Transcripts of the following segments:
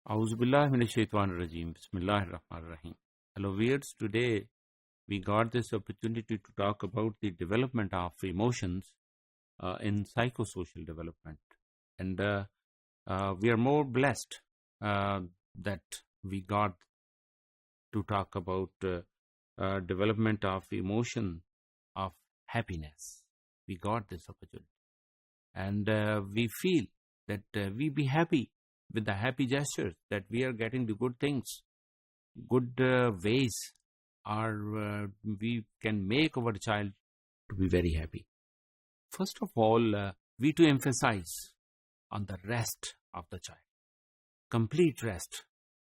A'udhu billahi minash shaitanir rajim. Bismillahir Rahmanir Rahim. Hello viewers, today we got this opportunity to talk about the development of emotions in psychosocial development. And we are more blessed that we got to talk about development of emotion of happiness. We got this opportunity. And we feel that we be happy with the happy gestures, that we are getting the good things, good ways, or we can make our child to be very happy. First of all, we to emphasize on the rest of the child. Complete rest,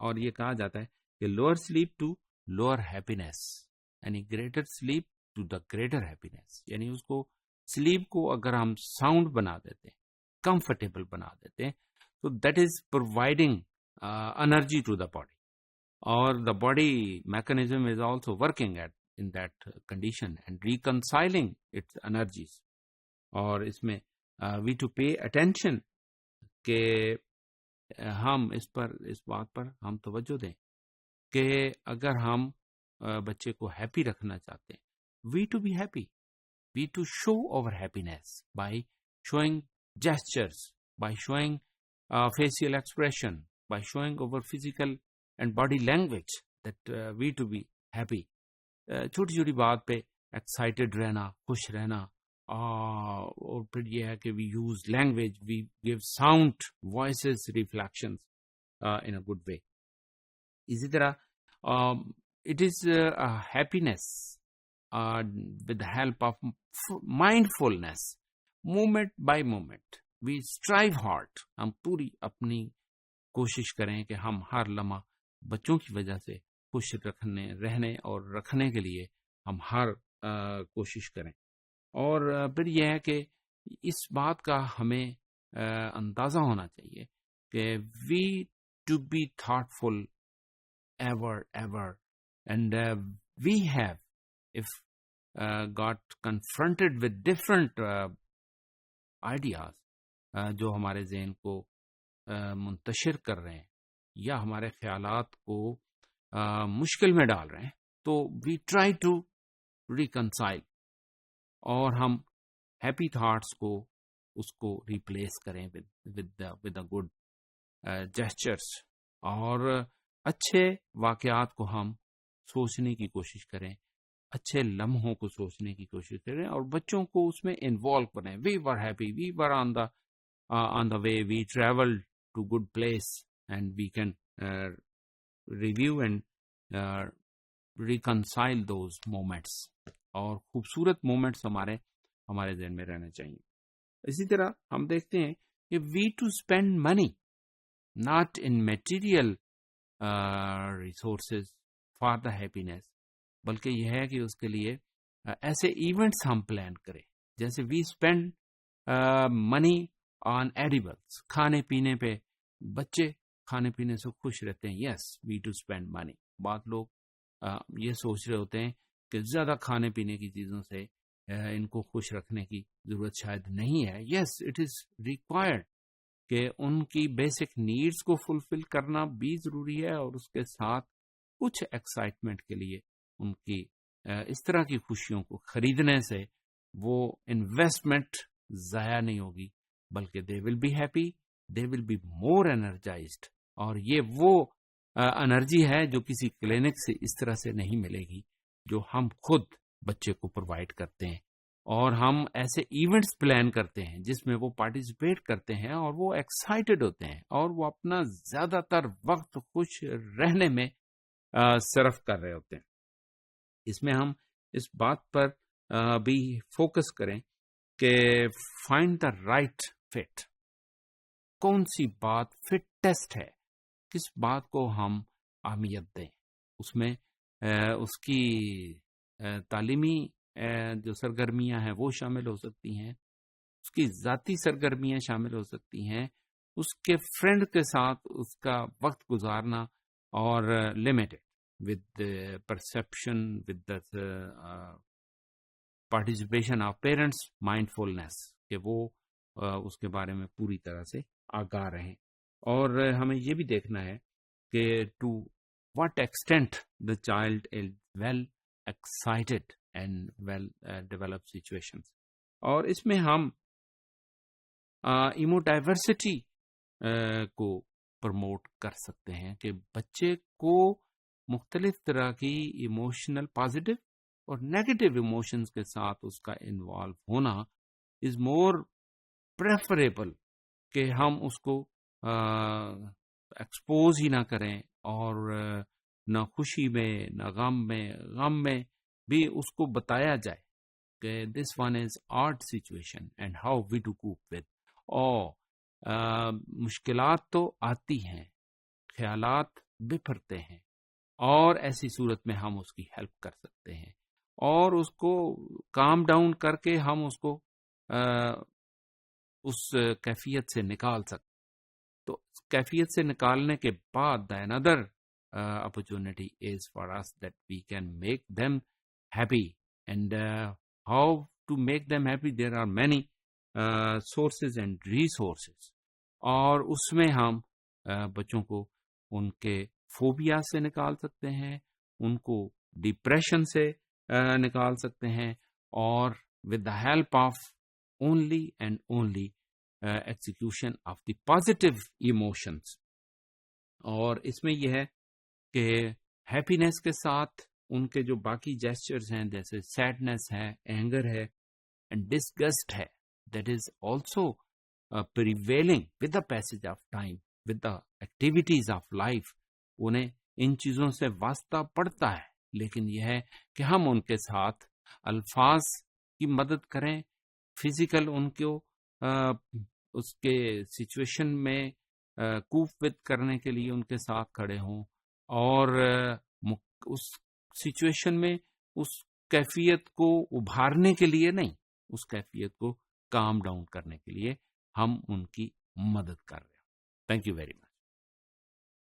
اور یہ کہا جاتا ہے کہ lower sleep to lower happiness, یعنی greater sleep to the greater happiness. یعنی اس کو سلیپ کو اگر ہم ساؤنڈ بنا دیتے ہیں، کمفرٹیبل بنا دیتے ہیں، تو that is providing energy to the body, اور the body mechanism is also working at in that condition and reconciling its energies. اور اس میں وی ٹو پے اٹینشن کہ ہم اس بات پر ہم توجہ دیں کہ اگر ہم بچے کو ہیپی رکھنا چاہتے ہیں، we to be happy, we to show our happiness by showing gestures, by showing facial expression, by showing our physical and body language that we to be happy. چھوٹی چھوٹی بات پہ ایکسائٹیڈ رہنا، خوش رہنا، اور پھر یہ ہے کہ we use language, we give sound voices reflections in a good way. اسی طرح it is happiness with the help of mindfulness, moment by moment we strive hard. ہم پوری اپنی کوشش کریں کہ ہم ہر لمحہ بچوں کی وجہ سے خوش رہنے اور رکھنے کے لیے ہم ہر کوشش کریں. اور پھر یہ ہے کہ اس بات کا ہمیں اندازہ ہونا چاہیے کہ we to be thoughtful ever and we have of got confronted with different ideas جو ہمارے ذہن کو منتشر کر رہے ہیں یا ہمارے خیالات کو مشکل میں ڈال رہے ہیں، تو وی ٹرائی ٹو ریکنسائل، اور ہم ہیپی تھاٹس کو اس کو ریپلیس کریں ود اے گڈ جیسچرس، اور اچھے واقعات کو ہم سوچنے کی کوشش کریں، اچھے لمحوں کو سوچنے کی کوشش کریں، اور بچوں کو اس میں انوالو کریں. We were happy, we were on the way, we travel to good place, and we can review and reconcile those moments. اور خوبصورت مومنٹس ہمارے ذہن میں رہنے چاہیے. اسی طرح ہم دیکھتے ہیں کہ we to spend money not in material resources for the happiness, بلکہ یہ ہے کہ اس کے لیے ایسے ایونٹس ہم پلان کریں، جیسے وی اسپینڈ منی آن ایڈیبلس، کھانے پینے پہ. بچے کھانے پینے سے خوش رہتے ہیں، یس وی ٹو اسپینڈ منی. بعض لوگ یہ سوچ رہے ہوتے ہیں کہ زیادہ کھانے پینے کی چیزوں سے ان کو خوش رکھنے کی ضرورت شاید نہیں ہے. یس اٹ از ریکوائرڈ کہ ان کی بیسک نیڈس کو فلفل کرنا بھی ضروری ہے، اور اس کے ساتھ کچھ ایکسائٹمنٹ کے لیے ان کی اس طرح کی خوشیوں کو خریدنے سے وہ انویسٹمنٹ ضائع نہیں ہوگی، بلکہ they will be happy, they will be more energised. اور یہ وہ انرجی ہے جو کسی کلینک سے اس طرح سے نہیں ملے گی، جو ہم خود بچے کو پرووائڈ کرتے ہیں. اور ہم ایسے ایونٹس پلان کرتے ہیں جس میں وہ پارٹیسپیٹ کرتے ہیں، اور وہ ایکسائٹڈ ہوتے ہیں، اور وہ اپنا زیادہ تر وقت خوش رہنے میں صرف کر رہے ہوتے ہیں. اس میں ہم اس بات پر بھی فوکس کریں کہ فائنڈ دا رائٹ فٹ. کون سی بات فٹیسٹ ہے، کس بات کو ہم اہمیت دیں. اس میں اس کی تعلیمی جو سرگرمیاں ہیں وہ شامل ہو سکتی ہیں، اس کی ذاتی سرگرمیاں شامل ہو سکتی ہیں، اس کے فرینڈ کے ساتھ اس کا وقت گزارنا اور limited with perception with participation of parents mindfulness کہ وہ اس کے بارے میں پوری طرح سے آگاہ رہیں. اور ہمیں یہ بھی دیکھنا ہے کہ to what extent the child is well excited and well develop situations. اور اس میں ہم ایمو ڈائیورسٹی کو پروموٹ کر سکتے ہیں کہ بچے کو مختلف طرح کی ایموشنل پازیٹیو اور نیگیٹو ایموشنز کے ساتھ اس کا انوالو ہونا از مور پریفریبل کہ ہم اس کو ایکسپوز ہی نہ کریں اور نہ خوشی میں نہ غم میں بھی اس کو بتایا جائے کہ this one is art situation and how we to cope with. مشکلات تو آتی ہیں، خیالات بپھرتے ہیں، اور ایسی صورت میں ہم اس کی ہیلپ کر سکتے ہیں اور اس کو کام ڈاؤن کر کے ہم اس کو اس کیفیت سے نکال سکتے. تو کیفیت سے نکالنے کے بعد the another opportunity is for us that we can make them happy. And how to make them happy? There are many sources and resources. اور اس میں ہم بچوں کو ان کے فوبیا سے نکال سکتے ہیں، ان کو ڈپریشن سے نکال سکتے ہیں، اور with the help of only and only execution of the positive emotions. اور اس میں یہ ہے کہ ہیپینس کے ساتھ ان کے جو باقی جیسچرز ہیں جیسے سیڈنس ہے، اینگر ہے اینڈ ڈسگسٹ ہے، that is also prevailing with the passage of time with the activities of life. انہیں ان چیزوں سے واسطہ پڑتا ہے، لیکن یہ ہے کہ ہم ان کے ساتھ الفاظ کی مدد کریں، فزیکل ان کو اس کے سچویشن میں کوپ وتھ کرنے کے لیے ان کے ساتھ کھڑے ہوں، اور اس سچویشن میں اس کیفیت کو ابھارنے کے لیے نہیں، اس کیفیت کو کام ڈاؤن کرنے کے لیے ہم ان کی مدد کر رہے ہیں. Thank you very much.